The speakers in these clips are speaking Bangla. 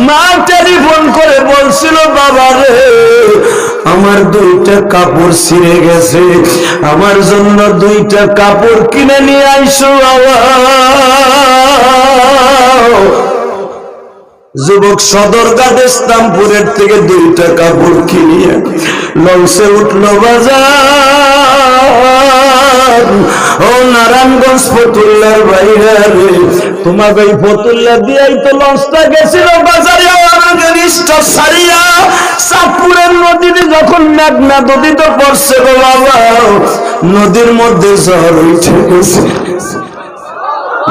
মা টেলিফোন করে বলছিল, বাবা রে আমার 2টা কাপড় ছিঁড়ে গেছে, আমার জন্য 2টা কাপড় কিনে নিয়ে আইসো বাবা। যুবক সদরঘাট ইসলামপুরের থেকে 2টা কাপড় কিনিয়ে লঞ্চে উঠলো বাজার। ও নারায়ণগঞ্জ ফতুল্লার বাইরে, তোমাকে এই ফতুল্লা দিয়েই তো লঞ্চটা গেছিল বাজারে। আমাদের স্টপ সারিয়া চাঁদপুরের নদীতে যখন মেঘনা নদীতে পড়ছে গো বাবা, নদীর মধ্যে ঝড় উঠে গেছে।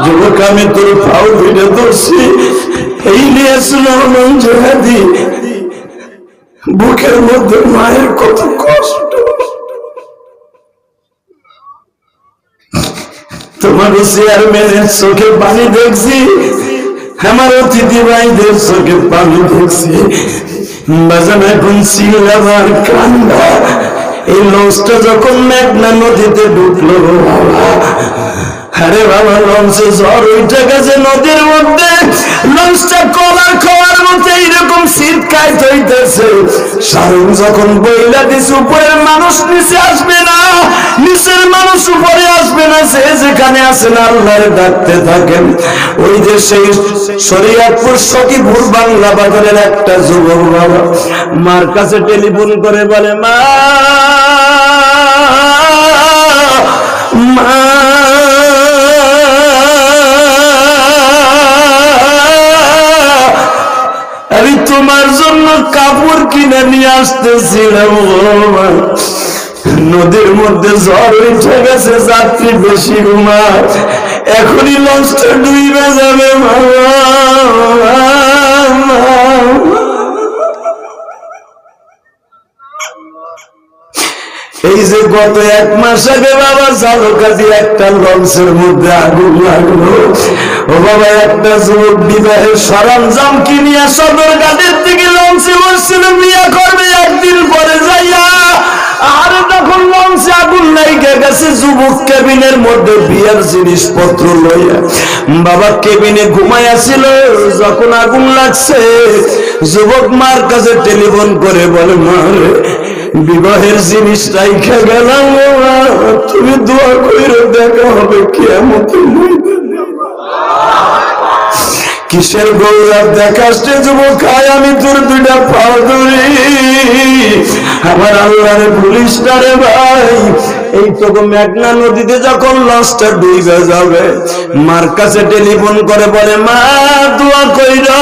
যুবক আমি তোর পাও ধরে ধরছি, এই নিয়ে শুনো জেহাদি, বুকের মধ্যে মায়ের কত কষ্ট। তোমার চেয়ারম্যানের চোখে পানি দেখছি, আমার অতিথি ভাইদের চোখে পানি দেখছি। বাজান এখন চিল্লাবার কান্না। এই লঞ্চটা যখন মেঘনা নদীতে ঢুকলো বাবা, আরে বাবা লঞ্চে ঝড় উঠে গেছে নদীর মধ্যে, লঞ্চটা কলার খাওয়ার মতো এইরকম শীতকায় হইতেছে। সারুন যখন বইলা দিছে উপরের মানুষ নিচে আসবে না, নিচের মানুষ উপরে আসবে না, সে যেখানে আছেন আল্লাহরে ডাকতে থাকেন। ওই যে সেই শরীয়তপুর সখীপুর বাংলা বাজারের একটা যুবক বাবা মার কাছে টেলিফোন করে বলে, মা মা আমি তোমার জন্য কাপড় কিনে নিয়ে আসতেছিলাম, নদীর মধ্যে ঝড় উঠে গেছে, যাত্রী বেশি ঘুমা, এখনই লঞ্চটা ডুবে যাবে বাবা। এই যে গত 1 মাস আগে বাবা ঝালকাঠি একটা লঞ্চের মধ্যে আগুন লাগলো। ও বাবা একটা যুবক বিবাহের সরঞ্জাম কিনিয়া সদরঘাটের থেকে লঞ্চে বসছিল, বিয়ে করবে 1 দিন পরে যাইয়া। আর তখন লঞ্চে আগুন লেগে গেছে, যুবক কেবিনের মধ্যে বিয়ের জিনিসপত্র লইয়া বাবা কেবিনে ঘুমাইয়াছিল। যখন আগুন লাগছে, যুবক মার কাছে টেলিফোন করে বলে, মা বিবাহের জিনিস রাইখা গেলাম, তুমি দোয়া কইরো, দেখা হবে কিয়ামতের ময়দানে। কিসের গৌরব দেখাচ্ছে যুবক, আমি তোর 2টা পাও ধরি, আমার আল্লাহরে পুলিশ না রে ভাই। এই তো মেঘনা নদীতে যখন লঞ্চটা ডুবে যাবে, মার কাছে টেলিফোন করে বলে, মা দোয়া কইরো,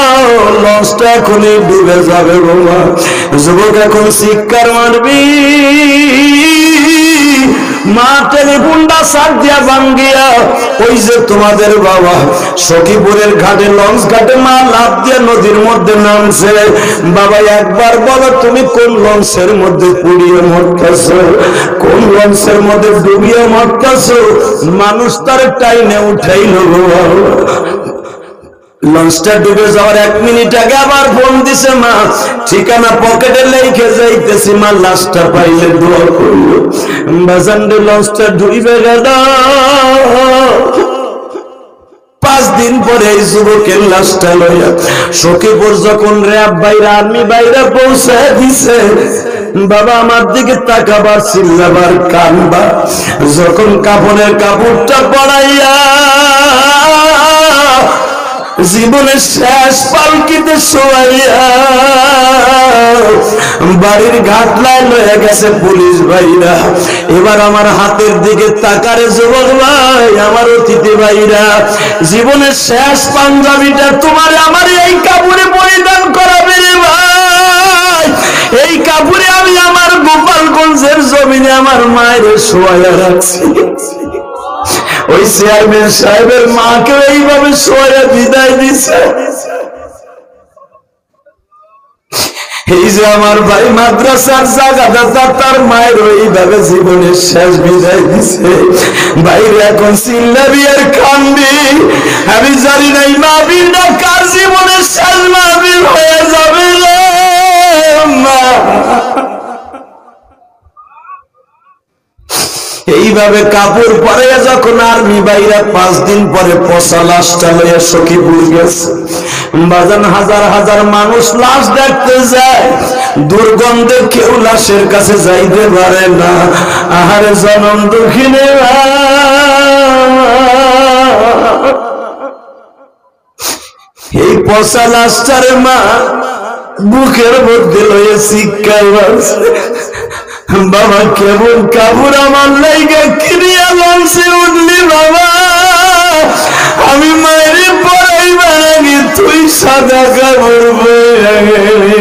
লঞ্চটা এখনই ডুবে যাবে বাবা। যুবক এখন চিৎকার মারবি, মা টেলিফোনটা সার দিয়া ভাঙ্গিয়া ওই যে তোমাদের বাবা সখীপুরের ঘাটে লঞ্চ ঘাটে মা লাফ দিয়ে নদীর মধ্যে নামছে। বাবা একবার বলো, তুমি কোন লঞ্চের মধ্যে পুড়িয়ে মরতেছো, কোন লঞ্চের মধ্যে ডুবিয়ে মরতেছো? মানুষ তার টাইনে উঠাইল। লঞ্চটা ডুবে যাওয়ার 1 মিনিট আগে আবার ফোন দিছে, মা ঠিকানা পকেটে লেখে যাইতেছি, মা লাশটা পাইলে দোয়া করলো। বাজান্ডে লঞ্চটা ডুবে গেল। 5 দিন পরে এই যুবকের লাশটা লইয়া সখীপুর যখন র্যাব বাইরা আর্মি বাইরা পৌঁছায় দিছে, বাবা আমার দিকে তাকাবার চিল্লাবার কানবা, যখন কাপড়ের কাপড়টা পড়াইয়া জীবনের শেষ পালকিতে শোয়াইয়া বাড়ির ঘাটলায় লয়ে গেছে পুলিশ ভাইরা। এবার আমার হাতের দিকে তাকারে যুবক ভাই, আমার অতিথি ভাইরা, জীবনের শেষ পাঞ্জাবিটা তোমার আমার এই কাপড়ে পরিধান করাবে রে ভাই। এই কাপড়ে আমি আমার গোপালগঞ্জের জমিনে আমার মায়ের শোয়াইয়া রাখছি। ওই চেয়ারম্যান সাহেবের মাকে এইভাবে শোয়া বিদায় দিছে। এই যে আমার ভাই মাদ্রাসার জায়গাটা, তার মায়ের ওইভাবে জীবনের শেষ বিদায় দিছে। বাইরে এখন চিল্লাবি আর কান্দি, আমি জানি না এই মাহফিলটা কার জীবনের শেষ মাহফিল হয়ে যাবে রে মা। এইভাবে কাপড় পরে যখন আর্মি বাইরা 5 দিন পরে পচা লাশটা লইয়া সখীপুর গেছে। বাজান হাজার হাজার মানুষ লাশ দেখতে যায়, দুর্গন্ধে কেউ লাশের কাছে যাইতে পারে না। আহারে জনম দুঃখিনে এই পচা লাশটারে মা বুকের মধ্যে লইয়া শিক্ষায় বাড়ছে, বাবা কেমন কাপড় আমার লাইগা কিনিয়া লালছে উঠলি বাবা, আমি মায়ের পড়াইবার আগে তুই সাদা কাপড় পরে গেলি।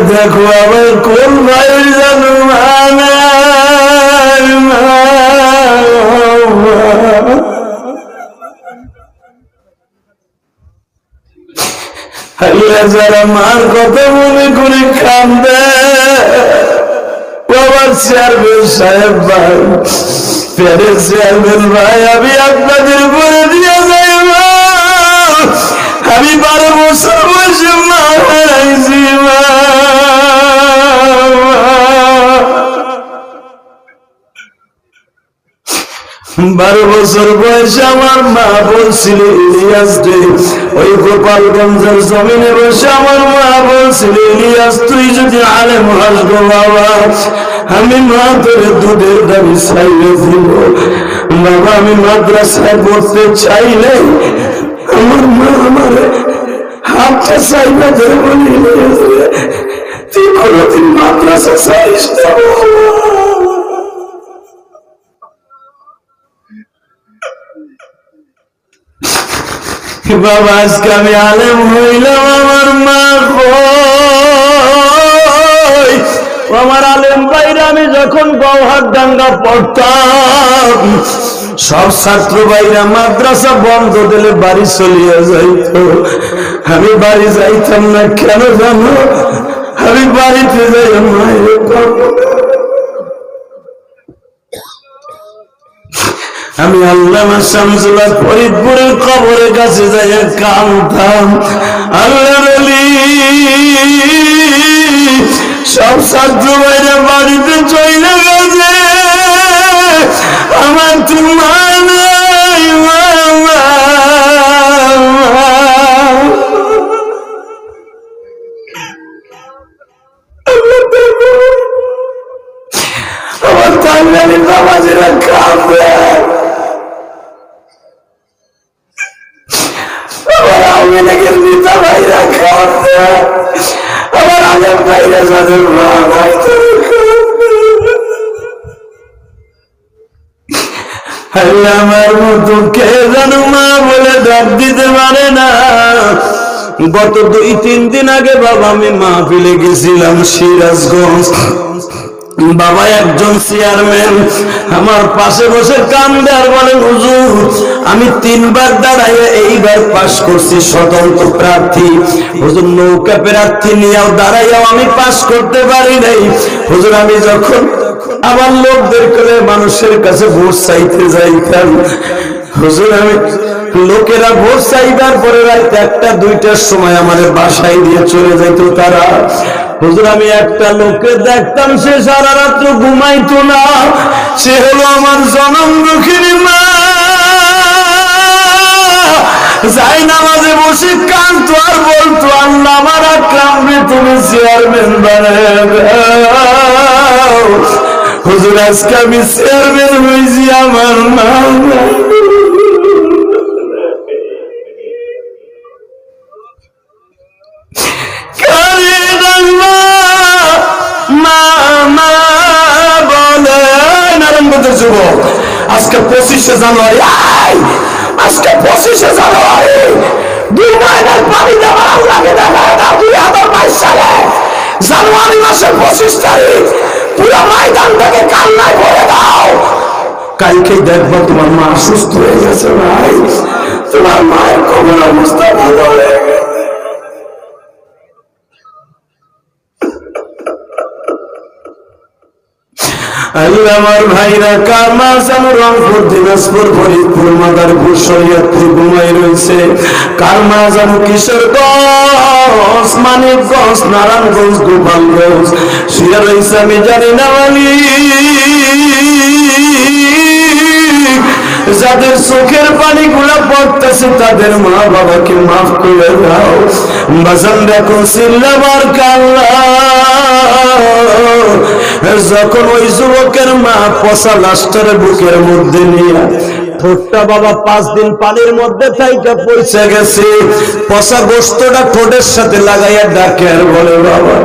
দেখো আবার কোন ভাইয়ের জানো যারা মার কথা মনে করে কান্দে, বাবার চেয়ারম্যান সাহেব ভাই, প্যারের চেয়ারম্যান ভাই, আমি আপনাদের উপরে দিয়ে যাই, আমি 12 বছর বয়সে মা হারাইছি, 12 বছর বয়সে আমার মা বলছিল ইলিয়াস রে, ওই গোপালগঞ্জের জমিনে বসে আমার মা বলছিল ইলিয়াস তুই যদি আলেম হস গো বাবা, আমি মা তোরে দুধের দাবি চাইলে দিব। বাবা আমি মাদ্রাসায় পড়তে চাইলে আমার মা আমার হাতটা চাইবে ধরে বলি তুই কোনদিন মাদ্রাসা চাইস না বাবা, আজকে আমি আলেম হইলাম, আমার মা আমার আলেম ভাইরা আমি যখন গৌহার ডাঙ্গা পড়তাম সব ছাত্র ভাইরা মাদ্রাসা বন্ধ দিলে বাড়ি চলিয়া যাইত, আমি বাড়ি যাইতাম না। কেন জানো? আমি বাড়িতে যাই মায়ের আমি আল্লামা শামসুল্লাহ ফরিদপুরের কবরের কাছে যাই কাঁদতাম। আল্লাহর ওলি সব ছাত্র ভাইরা বাড়িতে চলে গেছে, আমার তো মা নাই, আমার তাঙ্গালি বাবাজিরা কাঁদবে, আমার মতো কে জানো মা বলে ডাক দিতে পারে না। গত 2-3 দিন আগে বাবা আমি মাহফিলে গেছিলাম সিরাজগঞ্জ, বাবা একজন চেয়ারম্যান আমার পাশে বসে কান্দে আর বলে হুজুর আমি 3 বার দাঁড়াইয়া এইবার পাশ করছি স্বতন্ত্র প্রার্থী, হুজুর নৌকা প্রার্থী নিয়েও দাঁড়াইয়াও আমি পাশ করতে পারি নাই। হুজুর আমি যখন আবার লোকদের করে মানুষের কাছে ভোট চাইতে যাইতাম, হুজুর আমি লোকেরা ভোট চাইবার পরে রাত 1টা-2টার সময় আমাদের বাসায় দিয়ে চলে যেত তারা। হুজুর আমি একটা লোককে দেখতাম সে সারা রাত্র ঘুমাইতো না, সে হলো আমার জনম দুঃখিনী মা। যাই নামাজে বসে কাঁদতো আর বলতো আল্লাহ আমার আকরামকে তুমি চেয়ারম্যান বানায় দাও। হুজুর আজকে আমি চেয়ারম্যান হয়েছি, আমার মা যুবক। আজকে 25শে জানুয়ারি, আজকে 25শে জানুয়ারি 2 মাইনের পানি দেওয়া আল্লাহকে দেখায় না। 2022 সালে জানুয়ারি মাসের 25 তারিখ পুরো ময়দানটাকে কান্নায় ভরে দাও। কালকেই দেখবো তোমার মা সুস্থ হয়ে গেছে ভাই, তোমার মায়ের কবর অবস্থা ভালো হয়ে গেছে। আল্লাহ আমার ভাইরা কার মা যেন রংপুর, দিনাজপুর, ফরিদপুর, মাদারীপুর, শরীয়তপুর ঘুমাই রয়েছে, কার মা যেন কিশোরগঞ্জ, মানিকগঞ্জ, নারায়ণগঞ্জ, গোপালগঞ্জ শুয়ে রয়েছে, আমি জানি না যাদের চোখের পানি গুলা পড়তেছে তাদের মা বাবাকে মাফ করে দাও। বাজান দেখো চিল্লাবার কাল্লা, যখন ওই যুবকের মা পচা লাশটার বুকের মধ্যে নিয়ে ঠোঁটটা বাবা 5 দিন পানির মধ্যে থাইকা পৌঁছে গেছে, পচা গোস্তটা ঠোঁটের সাথে লাগাইয়া ডাকে আর বলে, বাবা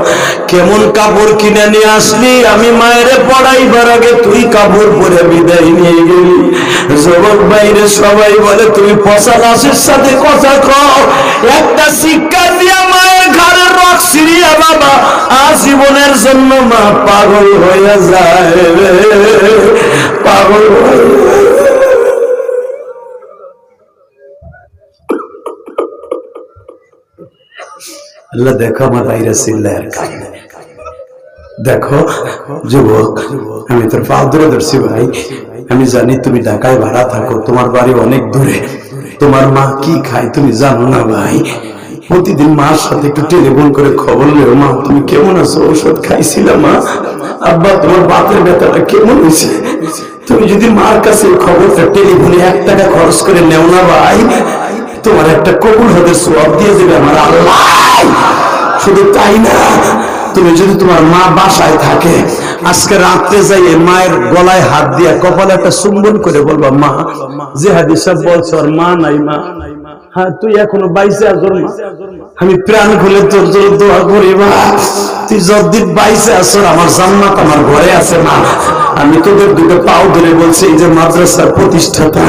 কেমন কাপড় কিনে নিয়ে আসলি, আমি মায়েরে পড়াইবার আগে তুই কাপড় পরে বিদায় নিয়ে গেলি। যুবক বাইরে সবাই বলে, তুমি পচা লাশের সাথে কথা কও, একটা শিক্ষা দিয়া মায়ের ঘরের রক সিরিয়া বাবা আজীবনের জন্য মা পাগল হয়ে যায়, পাগল হয়ে যায়। আল্লাহ দেখো আমার বাইরে চিল্লায় কাঁদে। দেখো যুবক, আমি তোর পা ধরে ধরছি ভাই, আমি জানি তুমি ঢাকায় ভাড়া থাকো, তোমার বাড়ি অনেক দূরে, তোমার মা কি খায় তুমি জানো না ভাই। প্রতিদিন মার সাথে একটু টেলিফোন করে খবর নেও, মা তুমি কেমন আছো, ঔষধ খাইছিলা মা, আব্বা তোমার বাতের ব্যথাটা কেমন হয়েছে। তুমি যদি মার কাছে খবরটা টেলিফোনে 1 টাকা খরচ করে নেও না ভাই, তোমার একটা কবুল হতে সওয়াব দিয়ে দেবে আমার আল্লাহ। শুধু তাই না, তুমি যদি তোমার মা বাসায় থাকে, আজকে রাত্রে যাইয়ে মায়ের গলায় হাত দিয়া কপালে একটা চুম্বন করে বলবা, মা যে হাদিস বলছো আর মা নাই, মা হ্যাঁ তুই এখনো বাইসে আছো মা, আমি প্রাণ খুলে তোর জন্য দোয়া করি মা, তুই যতদিন বাইসে আছো আমার জান্নাত আমার ঘরে আছে মা। আমি তোদের দুটো পাও ধরে বলছি, এই যে মাদ্রাসার প্রতিষ্ঠাতা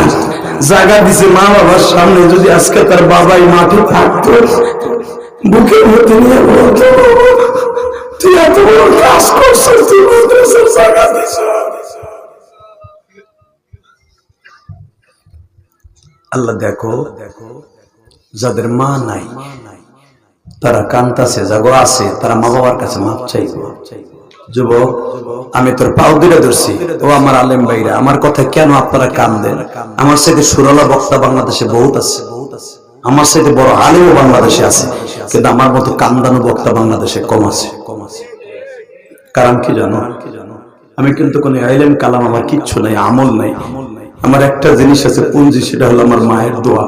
জায়গা দিছে মা বাবার সামনে, যদি আজকে তার বাবাই মাঠে থাকতো, বুকের মধ্যে নিয়ে বলতো, তুই এত বড় কাজ করছিস, তুই মাদ্রাসার জায়গা দিছ। আল্লাহ দেখো যাদের মা নাই তারা কান্তাছে, যাগো আছে তারা মা বাবার কাছে মাপ চাইবে। যুবক আমি তোর পাও ধরে ধরছি, ও আমার আলেম ভাইরা, আমার কথা কেন আপনারা কান্দেন? আমার সাথে সুরালা বক্তা বাংলাদেশে বহুত আছে, আমার সাথে বড় আলেমও বাংলাদেশে আছে, কিন্তু আমার মতো কান্দানো বক্তা বাংলাদেশে কম আছে। কারণ কি জানো, আমি কিন্তু কোনো আলেম কালাম আমার কিচ্ছু নাই, আমল নাই, আমার একটা জিনিস আছে পুঁজি, সেটা হলো আমার মায়ের দোয়া।